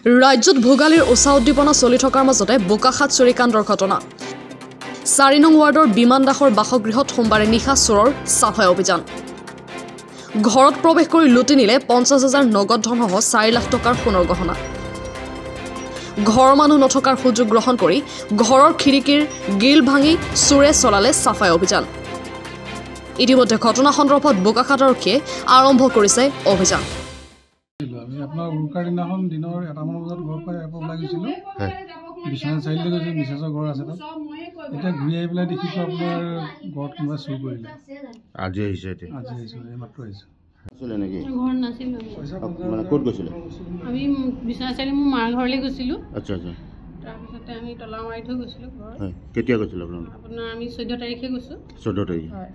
ৰাজ্যত ভোগালীৰ উষা উদ্দীপনা চলি থকাৰ মাজতে বোকাখাত চুৰিকাণ্ডৰ ঘটনা 4 নং ৱাৰ্ডৰ বিমান দাসৰ বাসগৃহত সোমবাৰে নিশা চোৰৰ চাফাই অভিযান ঘৰত প্ৰৱেশ কৰি লুটি নিলে 50,000 নগদ ধনসহ 4 লাখ টকাৰ সোণৰ গহনা ঘৰৰ মানুহ নথকাৰ সুযোগ গ্ৰহণ কৰি ঘৰৰ খিৰিকীৰ গিল ভাঙি চোৰে চলালে চাফাই অভিযান ইতিমধ্যে ঘটনা সন্দৰ্ভত বোকাখাত আৰক্ষীয়ে আৰম্ভ কৰিছে অভিযান আমি আপনাৰ উৰুকাৰ দিনাখন দিনৰ 1মান বজাত ঘৰৰ পৰা এপ ওলাই গৈছিলোঁ বিশ্বনাথ চাৰিআলিলৈ গৈছোঁ মিছেছৰ ঘৰ আছে তাত এতিয়া ঘূৰি আহি পেলাই দেখিছোঁ আপোনাৰ ঘৰত কোনোবাই চুৰ কৰিলে আজি আহিছে এইমাত্ৰ আহিছোঁ আছিলে নেকি ঘৰ নাছিলোঁ মানে ক'ত গৈছিলে আমি বিশ্বনাথ চাৰিআলি মোৰ মাৰ ঘৰলৈ গৈছিলোঁ আচ্ছা আচ্ছা তাৰপিছতে আমি তলা মাৰি থৈ গৈছিলোঁ ঘৰ হয় কেতিয়া গৈছিলে আপোনালোক আপোনাৰ আমি 14 তাৰিখে গৈছোঁ 14 তাৰিখে হয়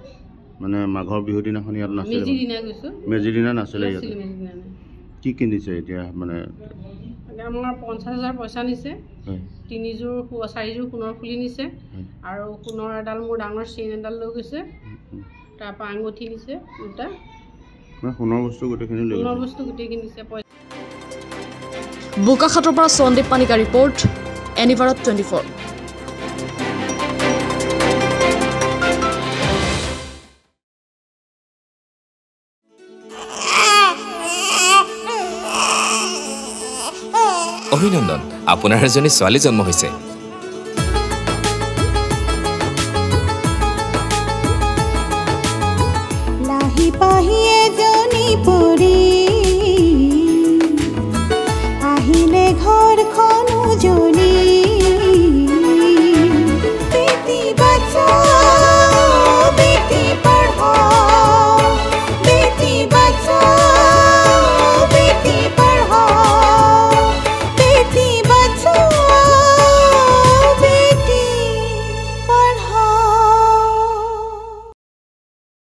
মানে মাঘৰ বিহুৰ দিনাখন ইয়াত নাছিলে মেজি দিনা গৈছোঁ মেজি দিনা নাছিলে ইয়াত মেজি দিনা কি কিনিছে এতিয়া মানে আমাৰ 50,000 পইচা নিছে হয় 4যোৰ সোণৰ ফুলি নিছে আৰু সোণৰ এডাল মোৰ ডাঙৰ চেইন এডাল লৈ গৈছে তাৰপৰা আঙুঠি নিছে দুটা মানে সোণৰ বস্তু গোটেইখিনি লৈ সোণৰ বস্তু গোটেইখিনি নিছে বোকাখাতৰ পৰা সন্দীপ পানিকা ৰিপৰ্ট এনিভাৰত 24 অভিনন্দন আপোনাৰ এজনী ছোৱালী জন্ম হৈছে লাহি পাহি এজনী পৰি আহিলে ঘৰখন উজলি